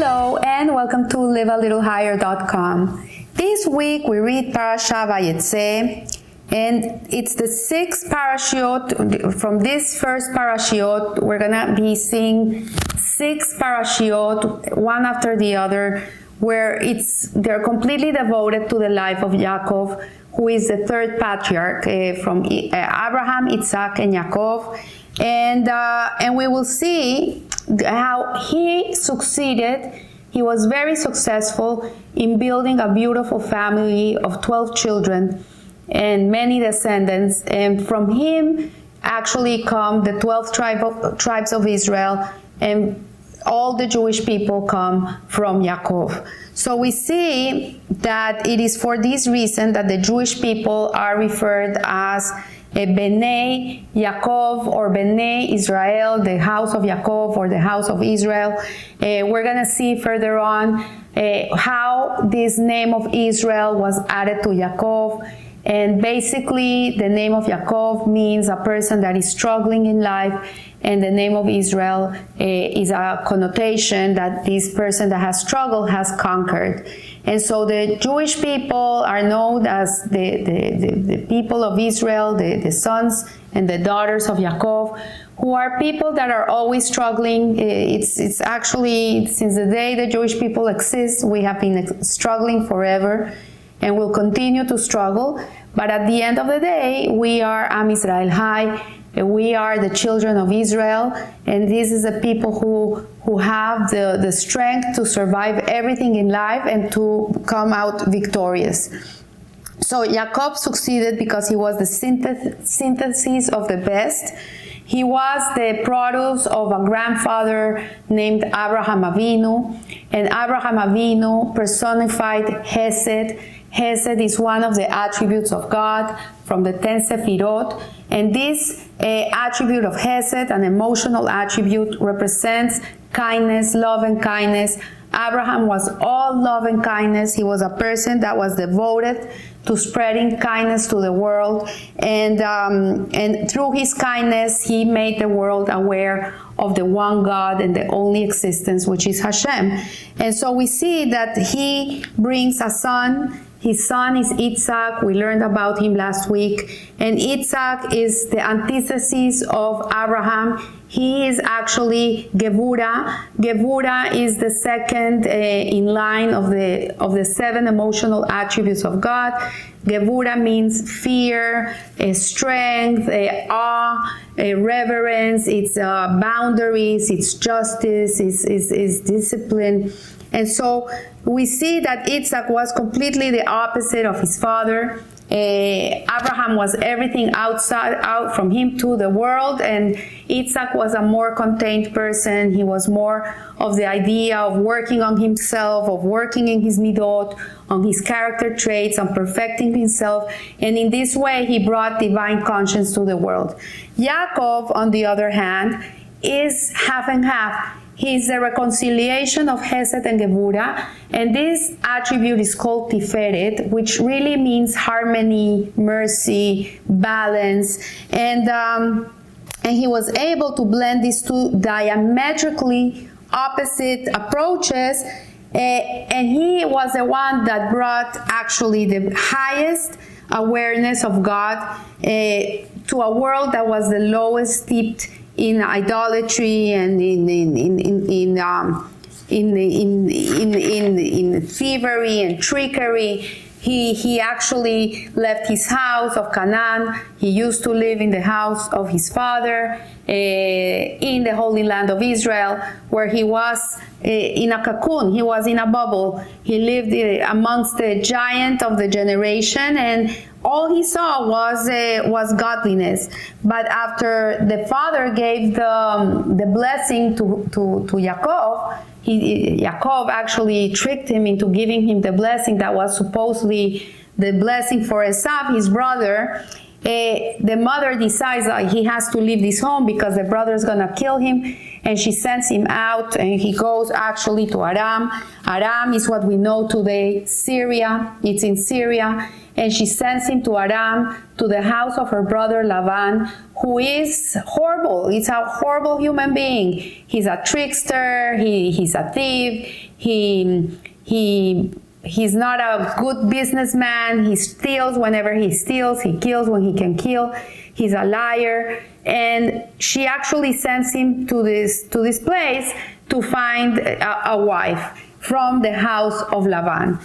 Hello and welcome to livealittlehigher.com. This week we read Parasha Vayeitzei, and it's the sixth parashiot. From this first parashiot, we're gonna be seeing six parashiot, one after the other, where they're completely devoted to the life of Yaakov, who is the third patriarch from Abraham, Isaac, and Yaakov. And we will see how he succeeded. He was very successful in building a beautiful family of 12 children and many descendants. And from him actually come the 12 tribes of Israel, and all the Jewish people come from Yaakov. So we see that it is for this reason that the Jewish people are referred as Bnei Yaakov or Bnei Israel, the house of Yaakov or the house of Israel. We're going to see further on how this name of Israel was added to Yaakov. And basically, the name of Yaakov means a person that is struggling in life, and the name of Israel is a connotation that this person that has struggled has conquered. And so the Jewish people are known as the people of Israel, the sons and the daughters of Yaakov, who are people that are always struggling. It's actually, since the day the Jewish people exist, we have been struggling forever and will continue to struggle. But at the end of the day, we are Am Israel High. We are the children of Israel, and this is the people who have the strength to survive everything in life and to come out victorious. So Yaakov succeeded because he was the synthesis of the best. He was the product of a grandfather named Abraham Avinu, and Abraham Avinu personified Hesed. Hesed is one of the attributes of God from the 10 Sefirot, and this attribute of Hesed, an emotional attribute, represents kindness, love and kindness. Abraham was all love and kindness. He was a person that was devoted to spreading kindness to the world, and through his kindness, he made the world aware of the one God and the only existence, which is Hashem. And so we see that he brings a son. His son is Isaac. We learned about him last week. And Isaac is the antithesis of Abraham. He is actually Gevura. Gevura is the second in line of the seven emotional attributes of God. Gevura means fear, strength, awe, reverence, it's boundaries, it's justice, it's discipline. And so we see that Isaac was completely the opposite of his father. Abraham was everything out from him to the world, and Isaac was a more contained person. He was more of the idea of working on himself, of working in his midot, on his character traits, on perfecting himself, and in this way he brought divine conscience to the world. Yaakov, on the other hand, is half and half. He's the reconciliation of Hesed and Gevura, and this attribute is called Tiferet, which really means harmony, mercy, balance, and he was able to blend these two diametrically opposite approaches, and he was the one that brought actually the highest awareness of God to a world that was the lowest steeped in idolatry and in thievery and trickery. He actually left his house of Canaan. He used to live in the house of his father in the Holy Land of Israel, where he was in a cocoon. He was in a bubble. He lived amongst the giant of the generation, and all he saw was godliness. But after the father gave the blessing to Yaakov, Yaakov actually tricked him into giving him the blessing that was supposedly the blessing for Esav, his brother. The mother decides that he has to leave this home because the brother is going to kill him, and she sends him out, and he goes actually to Aram. Aram is what we know today, Syria. It's in Syria. and she sends him to Aram, to the house of her brother Laban, who is horrible. He's a horrible human being. He's a trickster. He's a thief. He's not a good businessman. He steals whenever he steals. He kills when he can kill. He's a liar. And she actually sends him to this place to find a wife from the house of Laban.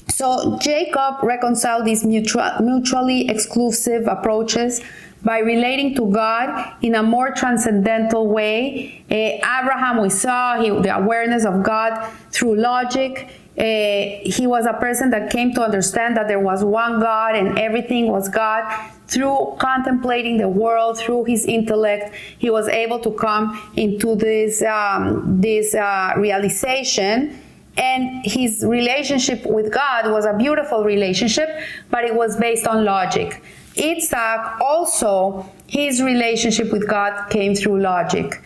So Jacob reconciled these mutually exclusive approaches by relating to God in a more transcendental way. Abraham, we saw the awareness of God through logic. He was a person that came to understand that there was one God and everything was God. Through contemplating the world, through his intellect, he was able to come into this realization. And his relationship with God was a beautiful relationship, but it was based on logic. Isaac also, his relationship with God came through logic.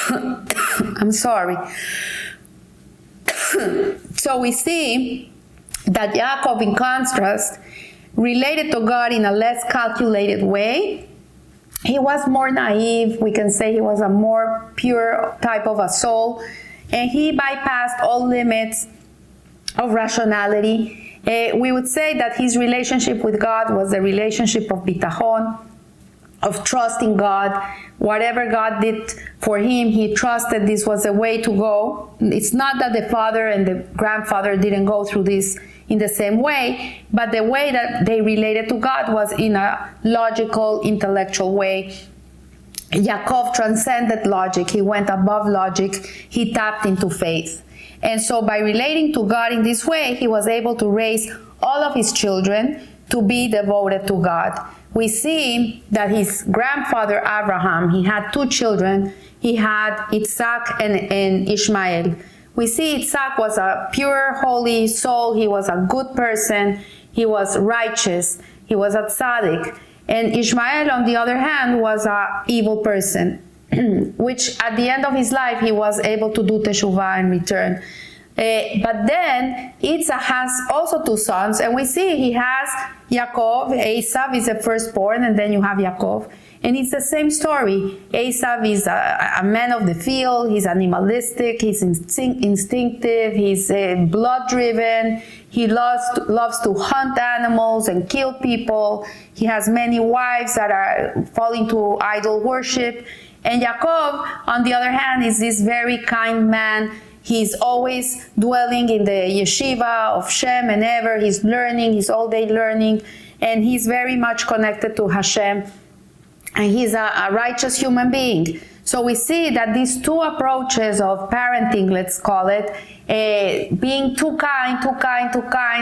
I'm sorry. So we see that Jacob, in contrast, related to God in a less calculated way. He was more naive. We can say he was a more pure type of a soul. And he bypassed all limits of rationality. We would say that his relationship with God was a relationship of bitachon, of trusting God. Whatever God did for him, he trusted this was the way to go. It's not that the father and the grandfather didn't go through this in the same way, but the way that they related to God was in a logical, intellectual way. Yaakov transcended logic. He went above logic. He tapped into faith. And so by relating to God in this way, he was able to raise all of his children to be devoted to God. We see that his grandfather Abraham, he had two children. He had Isaac and Ishmael. We see Isaac was a pure, holy soul. He was a good person. He was righteous. He was a tzaddik. And Ishmael, on the other hand, was an evil person, which at the end of his life, he was able to do teshuvah and return. But then Isaac has also two sons, and we see he has Yaakov. Esau is the firstborn, and then you have Yaakov. And it's the same story. Esau is a man of the field. He's animalistic. He's instinctive. He's blood-driven. He loves to hunt animals and kill people. He has many wives that are falling to idol worship. And Yaakov, on the other hand, is this very kind man. He's always dwelling in the yeshiva of Shem and Ever. He's learning. He's all day learning. And he's very much connected to Hashem. And he's a righteous human being. So we see that these two approaches of parenting, let's call it, being too kind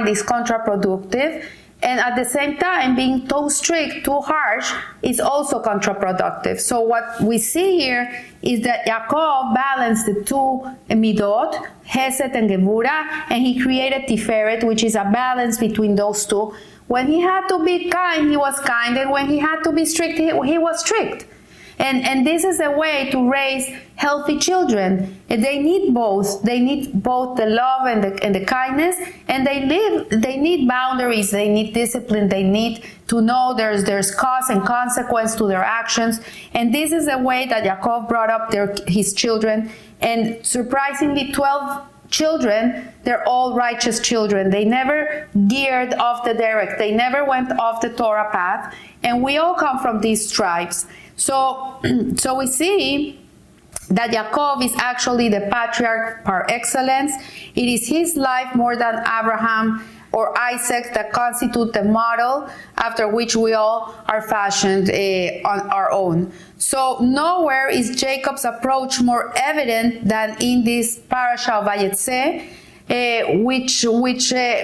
is counterproductive. And at the same time, being too strict, too harsh is also counterproductive. So what we see here is that Yaakov balanced the two midot, Hesed and Gevura, and he created Tiferet, which is a balance between those two. When he had to be kind, he was kind, and when he had to be strict, he was strict. And this is a way to raise healthy children. And they need both. They need both the love and the kindness, and they need boundaries. They need discipline. They need to know there's cause and consequence to their actions. And this is the way that Yaakov brought up his children. And surprisingly, 12 children, they're all righteous children. They never veered off the derech. They never went off the Torah path. And we all come from these tribes. So we see that Yaakov is actually the patriarch par excellence. It is his life more than Abraham or Isaac that constitute the model after which we all are fashioned on our own. So nowhere is Jacob's approach more evident than in this parasha of Vayeitzei, which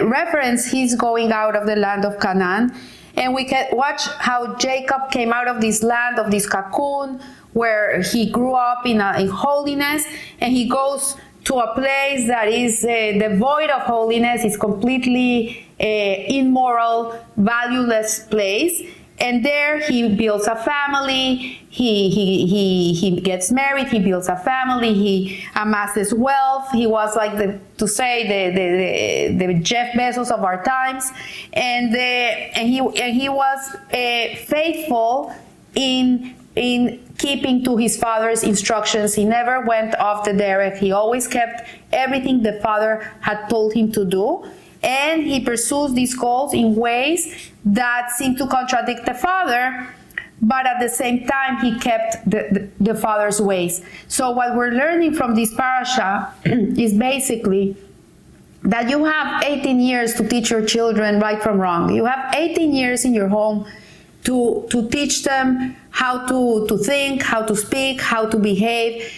reference his going out of the land of Canaan. And we can watch how Jacob came out of this land, of this cocoon, where he grew up in holiness, and he goes to a place that is devoid of holiness. It's completely immoral, valueless place. And there he builds a family, he gets married, he builds a family, he amasses wealth. He was like the Jeff Bezos of our times, and he was faithful in keeping to his father's instructions. He never went off the derech. He always kept everything the father had told him to do. And he pursues these goals in ways that seem to contradict the father, but at the same time, he kept the father's ways. So what we're learning from this parasha is basically that you have 18 years to teach your children right from wrong. You have 18 years in your home to teach them how to think, how to speak, how to behave.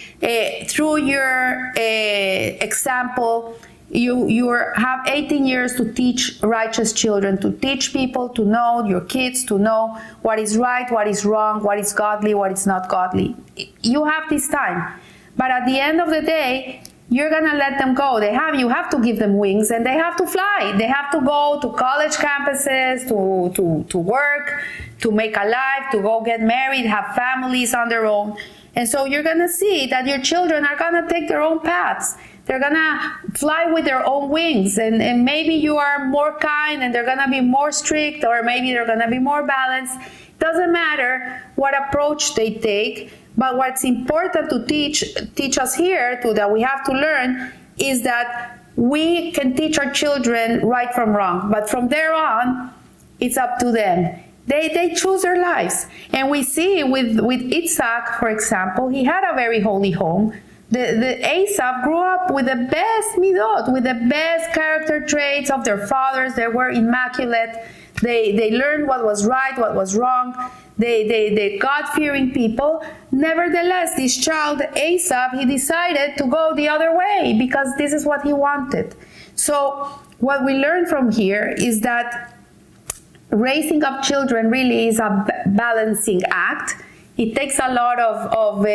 Through your example, you have 18 years to teach righteous children, to teach people, to know your kids, to know what is right, what is wrong, what is godly, what is not godly. You have this time. But at the end of the day, you're going to let them go. You have to give them wings, and they have to fly. They have to go to college campuses, to work, to make a life, to go get married, have families on their own. And so you're going to see that your children are going to take their own paths. They're going to fly with their own wings, and maybe you are more kind and they're going to be more strict, or maybe they're going to be more balanced. Doesn't matter what approach they take, but what's important to teach us here, that we have to learn, is that we can teach our children right from wrong, but from there on, it's up to them. They choose their lives. And we see with Isaac, for example, he had a very holy home. The Esau grew up with the best midot, with the best character traits of their fathers. They were immaculate. They learned what was right, what was wrong. They God-fearing people. Nevertheless, this child, Esau, he decided to go the other way because this is what he wanted. So what we learn from here is that raising up children really is a balancing act. It takes a lot of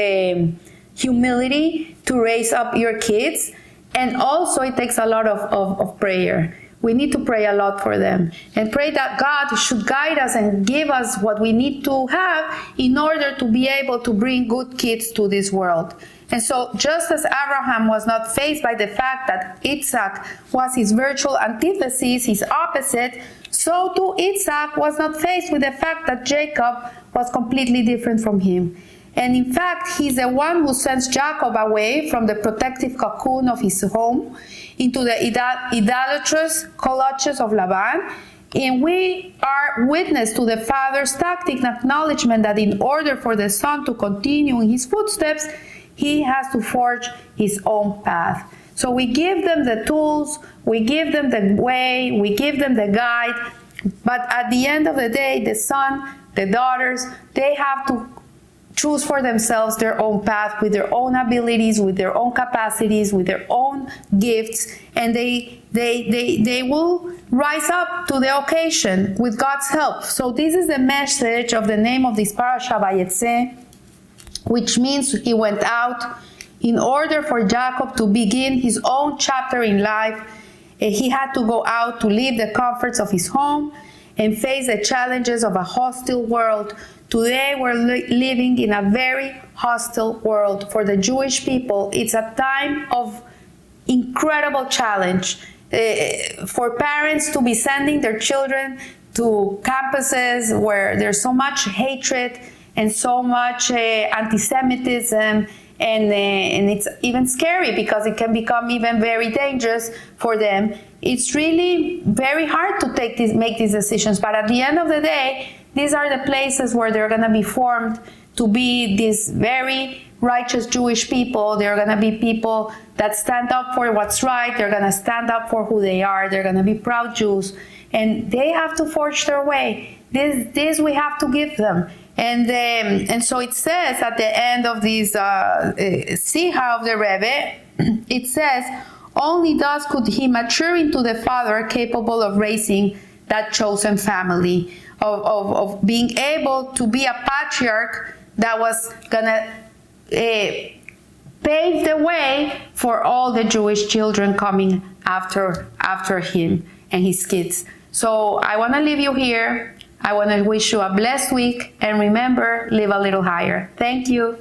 humility to raise up your kids, and also it takes a lot of prayer. We need to pray a lot for them and pray that God should guide us and give us what we need to have in order to be able to bring good kids to this world. And so just as Abraham was not faced by the fact that Isaac was his virtual antithesis, his opposite, so too Isaac was not faced with the fact that Jacob was completely different from him. And in fact, he's the one who sends Jacob away from the protective cocoon of his home into the idolatrous clutches of Laban. And we are witness to the father's tactic and acknowledgement that in order for the son to continue in his footsteps, he has to forge his own path. So we give them the tools, we give them the way, we give them the guide, but at the end of the day, the son, the daughters, they have to choose for themselves their own path with their own abilities, with their own capacities, with their own gifts, and they will rise up to the occasion with God's help. So this is the message of the name of this parasha, Vayeitzei, which means he went out. In order for Jacob to begin his own chapter in life, he had to go out to leave the comforts of his home and face the challenges of a hostile world. Today we're living in a very hostile world. For the Jewish people, it's a time of incredible challenge. For parents to be sending their children to campuses where there's so much hatred and so much anti-Semitism, and it's even scary because it can become even very dangerous for them. It's really very hard to make these decisions, but at the end of the day, these are the places where they're going to be formed to be these very righteous Jewish people. They're going to be people that stand up for what's right. They're going to stand up for who they are. They're going to be proud Jews, and they have to forge their way. This we have to give them. And so it says at the end of this Siha of the Rebbe, it says, only thus could he mature into the father capable of raising that chosen family, of being able to be a patriarch that was gonna pave the way for all the Jewish children coming after him and his kids. So I want to leave you here. I want to wish you a blessed week, and remember, live a little higher. Thank you.